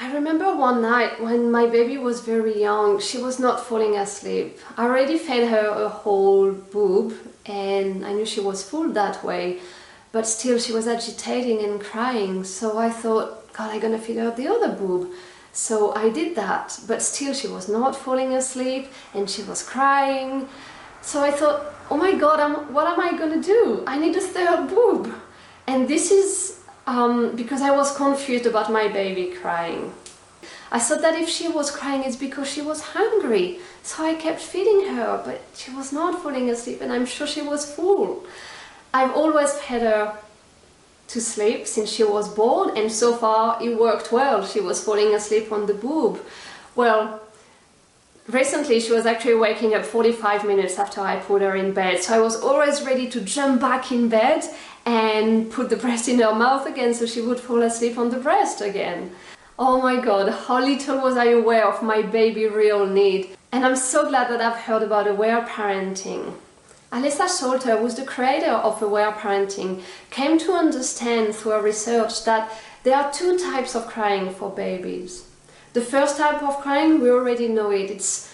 I remember one night when my baby was very young, she was not falling asleep. I already fed her a whole boob and I knew she was full that way, but still she was agitating and crying. So I thought, God, I'm gonna feed her the other boob. So I did that, but still she was not falling asleep and she was crying. So I thought, oh my God, what am I gonna do? I need a third boob. And this is because I was confused about my baby crying. I thought that if she was crying it's because she was hungry, so I kept feeding her, but she was not falling asleep and I'm sure she was full. I've always fed her to sleep since she was born and so far it worked well. She was falling asleep on the boob. Well, recently she was actually waking up 45 minutes after I put her in bed, so I was always ready to jump back in bed and put the breast in her mouth again so she would fall asleep on the breast again. Oh my God, how little was I aware of my baby's real need. And I'm so glad that I've heard about aware parenting. Alyssa Salter, who's the creator of aware parenting, came to understand through her research that there are two types of crying for babies. The first type of crying, we already know it. It's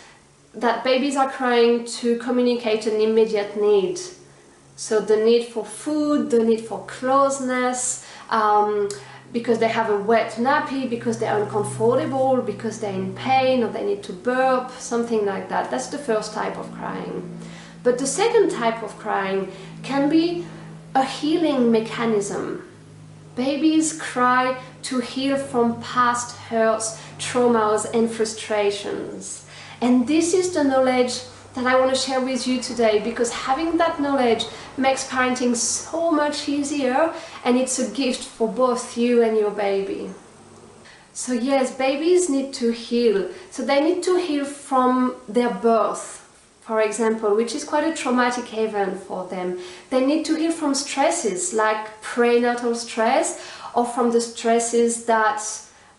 that babies are crying to communicate an immediate need. So the need for food, the need for closeness, because they have a wet nappy, because they're uncomfortable, because they're in pain or they need to burp, something like that. That's the first type of crying. But the second type of crying can be a healing mechanism. Babies cry to heal from past hurts, traumas and frustrations. And this is the knowledge that I want to share with you today, because having that knowledge makes parenting so much easier and it's a gift for both you and your baby. So yes, babies need to heal. So they need to heal from their birth, for example, which is quite a traumatic event for them. They need to heal from stresses like prenatal stress or from the stresses that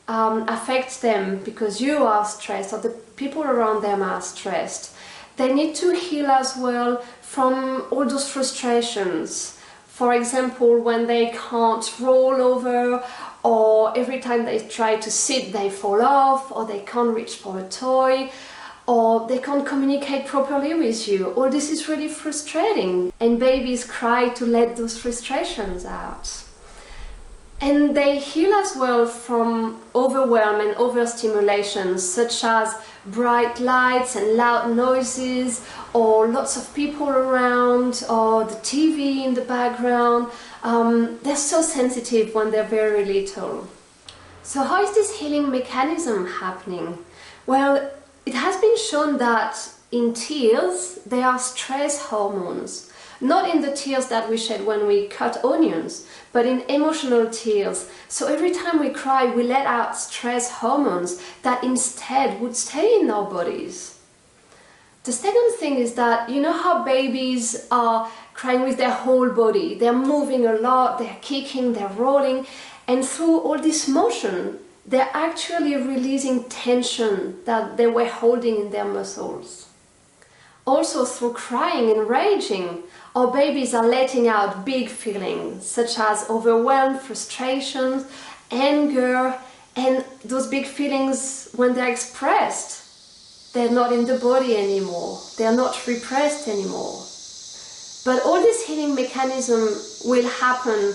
affect them because you are stressed or the people around them are stressed. They need to heal as well from all those frustrations. For example, when they can't roll over, or every time they try to sit they fall off, or they can't reach for a toy, or they can't communicate properly with you. All this is really frustrating, and babies cry to let those frustrations out. And they heal as well from overwhelm and overstimulation, such as bright lights and loud noises, or lots of people around, or the TV in the background. They're so sensitive when they're very little. So how is this healing mechanism happening? Well, it has been shown that in tears there are stress hormones. Not in the tears that we shed when we cut onions, but in emotional tears. So every time we cry, we let out stress hormones that instead would stay in our bodies. The second thing is that, you know how babies are crying with their whole body? They're moving a lot, they're kicking, they're rolling, and through all this motion, they're actually releasing tension that they were holding in their muscles. Also, through crying and raging, our babies are letting out big feelings, such as overwhelm, frustration, anger, and those big feelings, when they're expressed, they're not in the body anymore, they're not repressed anymore. But all this healing mechanism will happen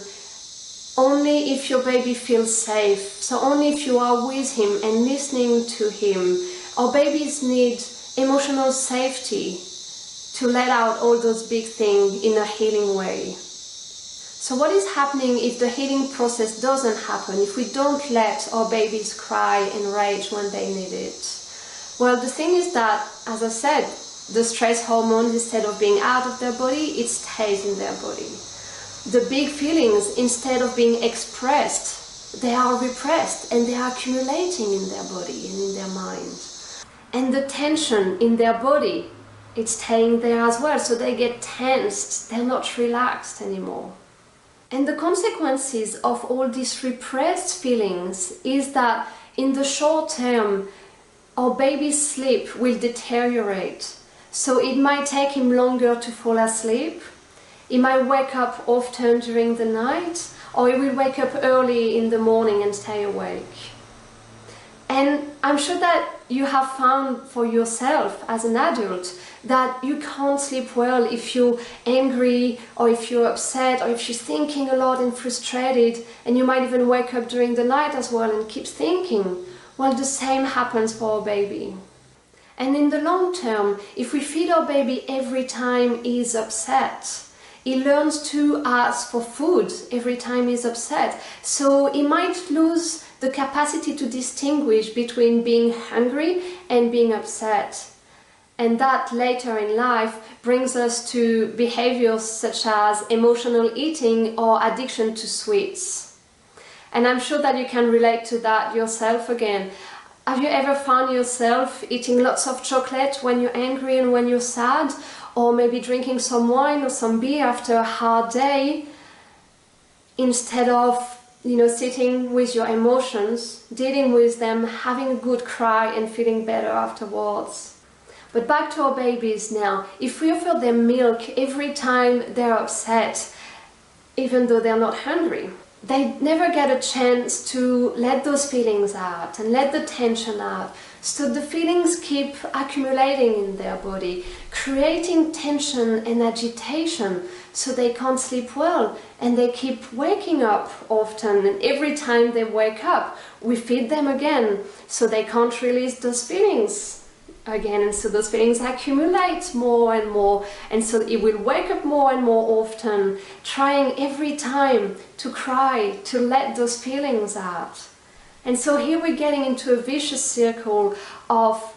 only if your baby feels safe, so only if you are with him and listening to him. Our babies need emotional safety to let out all those big things in a healing way. So what is happening if the healing process doesn't happen, if we don't let our babies cry and rage when they need it? Well, the thing is that, as I said, the stress hormones, instead of being out of their body, it stays in their body. The big feelings, instead of being expressed, they are repressed and they are accumulating in their body and in their mind. And the tension in their body, it's staying there as well, so they get tensed, they're not relaxed anymore. And the consequences of all these repressed feelings is that in the short term, our baby's sleep will deteriorate. So it might take him longer to fall asleep, he might wake up often during the night, or he will wake up early in the morning and stay awake. And I'm sure that you have found for yourself as an adult that you can't sleep well if you're angry or if you're upset or if you're thinking a lot and frustrated, and you might even wake up during the night as well and keep thinking. Well, the same happens for our baby. And in the long term, if we feed our baby every time he's upset, he learns to ask for food every time he's upset. So he might lose the capacity to distinguish between being hungry and being upset. And that later in life brings us to behaviors such as emotional eating or addiction to sweets. And I'm sure that you can relate to that yourself again. Have you ever found yourself eating lots of chocolate when you're angry and when you're sad? Or maybe drinking some wine or some beer after a hard day, instead of sitting with your emotions, dealing with them, having a good cry and feeling better afterwards. But back to our babies now. If we offer them milk every time they're upset, even though they're not hungry, they never get a chance to let those feelings out and let the tension out. So the feelings keep accumulating in their body, creating tension and agitation, so they can't sleep well and they keep waking up often. And every time they wake up, we feed them again, so they can't release those feelings again, and so those feelings accumulate more and more, and so it will wake up more and more often, trying every time to cry, to let those feelings out. And so here we're getting into a vicious circle of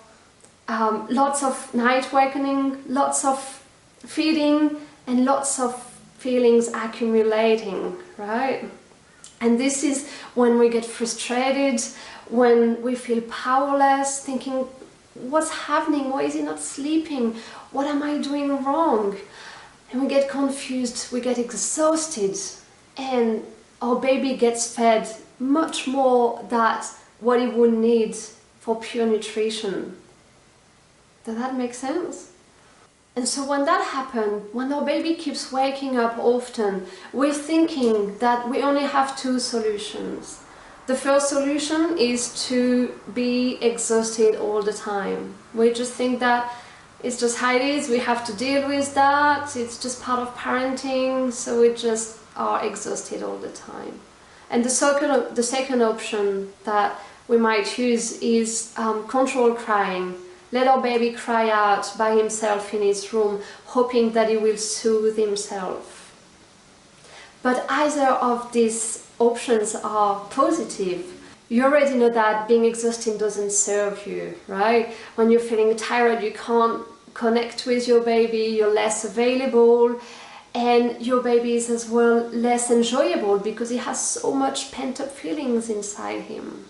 lots of night awakening, lots of feeding, and lots of feelings accumulating, right? And this is when we get frustrated, when we feel powerless, thinking, what's happening? Why is he not sleeping? What am I doing wrong? And we get confused, we get exhausted, and our baby gets fed much more than what he would need for pure nutrition. Does that make sense? And so when that happens, when our baby keeps waking up often, we're thinking that we only have two solutions. The first solution is to be exhausted all the time. We just think that it's just how it is, we have to deal with that, it's just part of parenting, so we just are exhausted all the time. And the second option that we might use is control crying. Let our baby cry out by himself in his room, hoping that he will soothe himself. But either of these options are positive. You already know that being exhausted doesn't serve you, right? When you're feeling tired, you can't connect with your baby, you're less available, and your baby is as well less enjoyable because he has so much pent-up feelings inside him.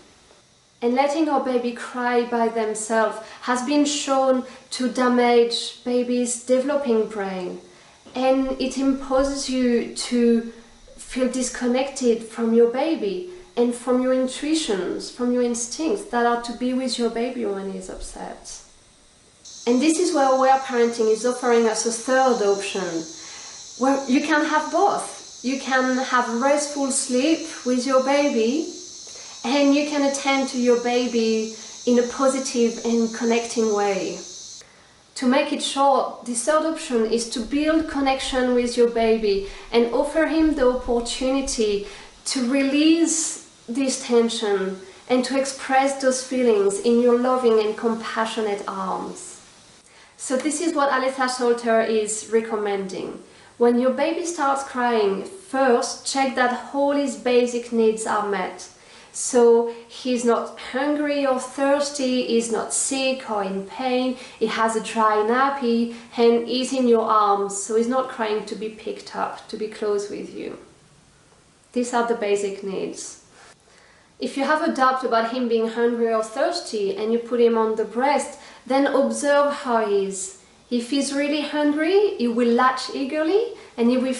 And letting our baby cry by themselves has been shown to damage baby's developing brain, and it imposes you to feel disconnected from your baby and from your intuitions, from your instincts that are to be with your baby when he's upset. And this is where aware parenting is offering us a third option. Well, you can have both. You can have restful sleep with your baby, and you can attend to your baby in a positive and connecting way. To make it short, the third option is to build connection with your baby and offer him the opportunity to release this tension and to express those feelings in your loving and compassionate arms. So this is what Aletha Solter is recommending. When your baby starts crying, first check that all his basic needs are met. So he's not hungry or thirsty, he's not sick or in pain, he has a dry nappy, and he's in your arms, so he's not crying to be picked up, to be close with you. These are the basic needs. If you have a doubt about him being hungry or thirsty and you put him on the breast, then observe how he is. If he's really hungry, he will latch eagerly and he will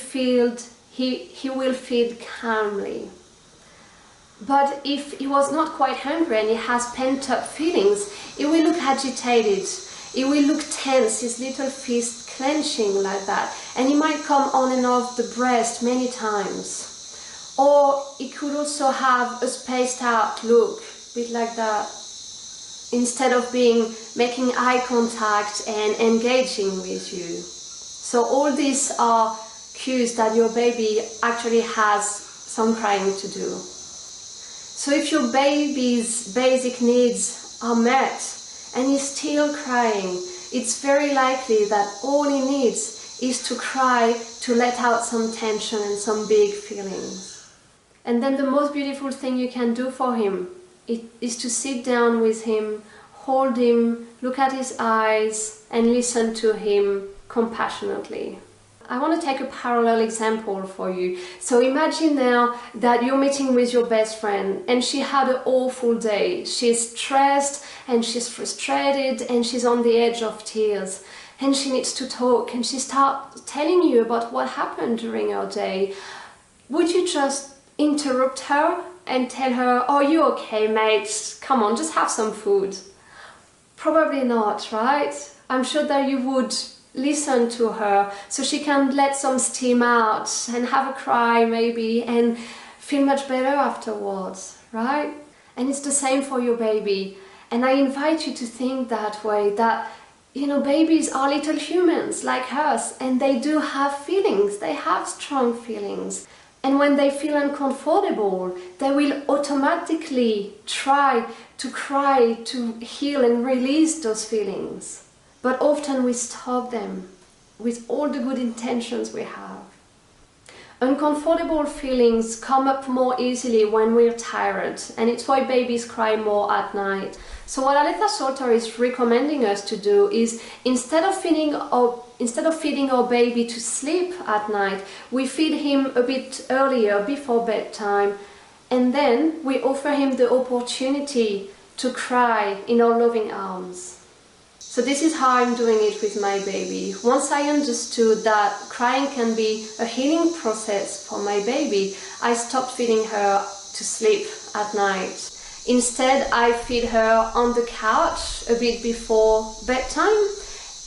feed calmly. But if he was not quite hungry and he has pent-up feelings, he will look agitated, he will look tense, his little fist clenching like that, and he might come on and off the breast many times. Or he could also have a spaced out look, a bit like that, instead of making eye contact and engaging with you. So all these are cues that your baby actually has some crying to do. So if your baby's basic needs are met and he's still crying, it's very likely that all he needs is to cry to let out some tension and some big feelings. And then the most beautiful thing you can do for him is to sit down with him, hold him, look at his eyes and listen to him compassionately. I want to take a parallel example for you. So imagine now that you're meeting with your best friend and she had an awful day. She's stressed and she's frustrated and she's on the edge of tears and she needs to talk, and she starts telling you about what happened during her day. Would you just interrupt her and tell her, "Oh, you okay, mate? Come on, just have some food"? Probably not, right? I'm sure that you would listen to her so she can let some steam out and have a cry maybe and feel much better afterwards, right? And it's the same for your baby. And I invite you to think that way, that, you know, babies are little humans like us, and they do have feelings, they have strong feelings. And when they feel uncomfortable, they will automatically try to cry to heal and release those feelings. But often we stop them with all the good intentions we have. Uncomfortable feelings come up more easily when we're tired, and it's why babies cry more at night. So what Aletha Solter is recommending us to do is, instead of feeding our baby to sleep at night, we feed him a bit earlier, before bedtime, and then we offer him the opportunity to cry in our loving arms. So this is how I'm doing it with my baby. Once I understood that crying can be a healing process for my baby, I stopped feeding her to sleep at night. Instead, I feed her on the couch a bit before bedtime,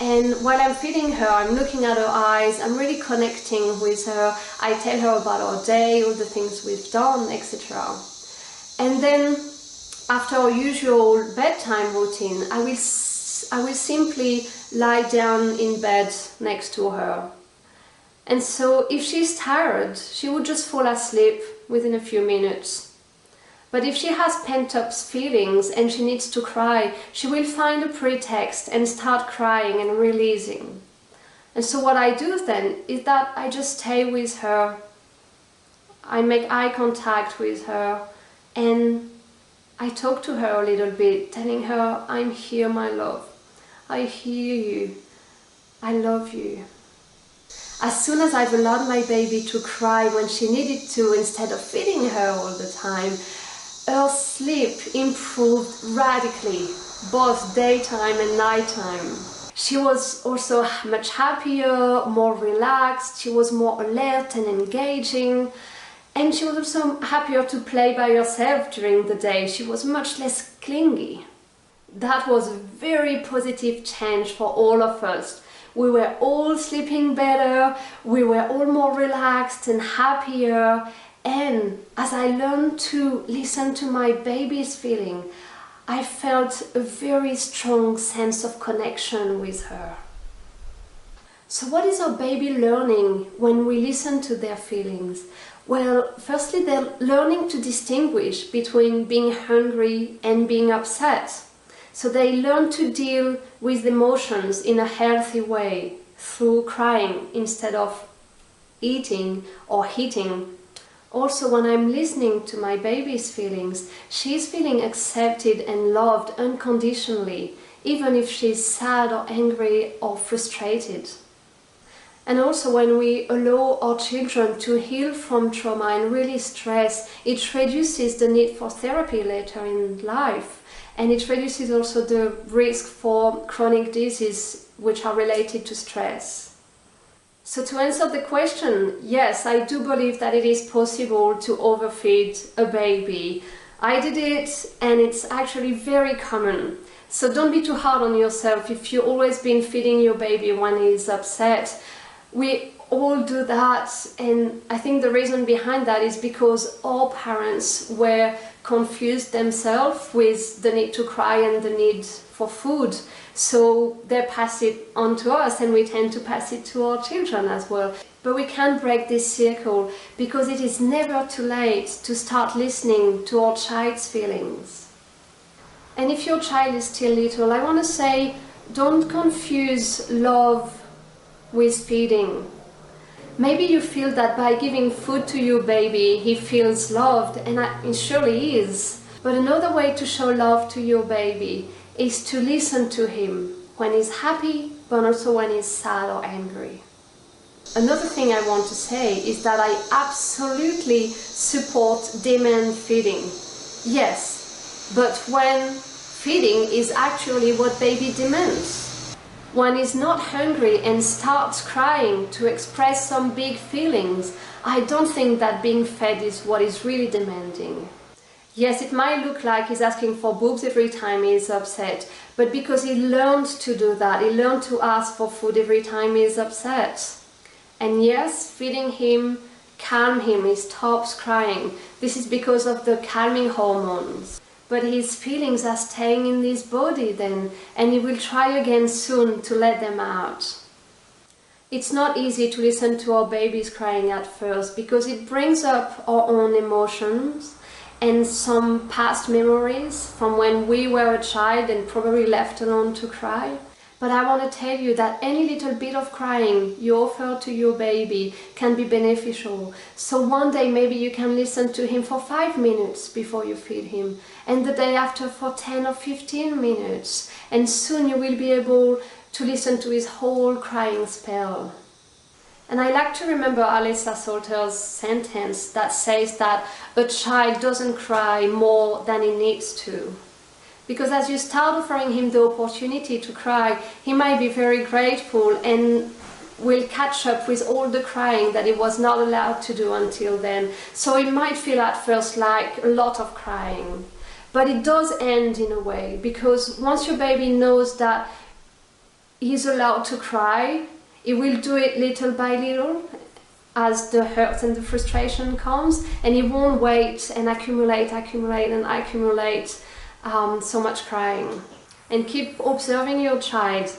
and while I'm feeding her, I'm looking at her eyes, I'm really connecting with her. I tell her about our day, all the things we've done, etc. And then, after our usual bedtime routine, I will simply lie down in bed next to her. And so if she's tired, she would just fall asleep within a few minutes. But if she has pent-up feelings and she needs to cry, she will find a pretext and start crying and releasing. And so what I do then is that I just stay with her, I make eye contact with her, and I talk to her a little bit, telling her, "I'm here, my love. I hear you. I love you." As soon as I've allowed my baby to cry when she needed to, instead of feeding her all the time, her sleep improved radically, both daytime and nighttime. She was also much happier, more relaxed, she was more alert and engaging, and she was also happier to play by herself during the day. She was much less clingy. That was a very positive change for all of us. We were all sleeping better, we were all more relaxed and happier, and as I learned to listen to my baby's feeling, I felt a very strong sense of connection with her. So what is our baby learning when we listen to their feelings? Well, firstly, they're learning to distinguish between being hungry and being upset. So they learn to deal with emotions in a healthy way through crying instead of eating or hitting. Also, when I'm listening to my baby's feelings, she's feeling accepted and loved unconditionally, even if she's sad or angry or frustrated. And also, when we allow our children to heal from trauma and really stress, it reduces the need for therapy later in life. And it reduces also the risk for chronic diseases which are related to stress. So to answer the question, yes, I do believe that it is possible to overfeed a baby. I did it, and it's actually very common. So don't be too hard on yourself if you've always been feeding your baby when he's upset. We all do that, and I think the reason behind that is because all parents were confused themselves with the need to cry and the need for food. So they pass it on to us, and we tend to pass it to our children as well. But we can't break this circle, because it is never too late to start listening to our child's feelings. And if your child is still little, I want to say, don't confuse love with feeding. Maybe you feel that by giving food to your baby, he feels loved, and it surely is. But another way to show love to your baby is to listen to him when he's happy, but also when he's sad or angry. Another thing I want to say is that I absolutely support demand feeding. Yes, but when feeding is actually what baby demands. When he's not hungry and starts crying to express some big feelings, I don't think that being fed is what is really demanding. Yes, it might look like he's asking for boobs every time he's upset, but because he learned to do that, he learned to ask for food every time he's upset. And yes, feeding him, calm him, he stops crying. This is because of the calming hormones. But his feelings are staying in his body then, and he will try again soon to let them out. It's not easy to listen to our babies crying at first, because it brings up our own emotions and some past memories from when we were a child and probably left alone to cry. But I want to tell you that any little bit of crying you offer to your baby can be beneficial. So one day maybe you can listen to him for 5 minutes before you feed him, and the day after for 10 or 15 minutes. And soon you will be able to listen to his whole crying spell. And I like to remember Alessa Salter's sentence that says that a child doesn't cry more than he needs to. Because as you start offering him the opportunity to cry, he might be very grateful and will catch up with all the crying that he was not allowed to do until then. So it might feel at first like a lot of crying. But it does end in a way, because once your baby knows that he's allowed to cry, he will do it little by little as the hurt and the frustration comes, and he won't wait and accumulate so much crying. And keep observing your child.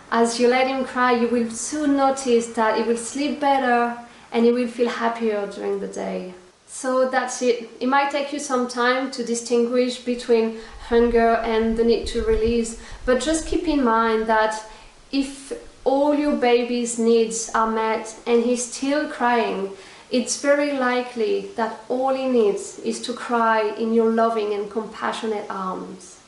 As you let him cry, you will soon notice that he will sleep better and he will feel happier during the day. So that's it. It might take you some time to distinguish between hunger and the need to release, but just keep in mind that if all your baby's needs are met and he's still crying, it's very likely that all he needs is to cry in your loving and compassionate arms.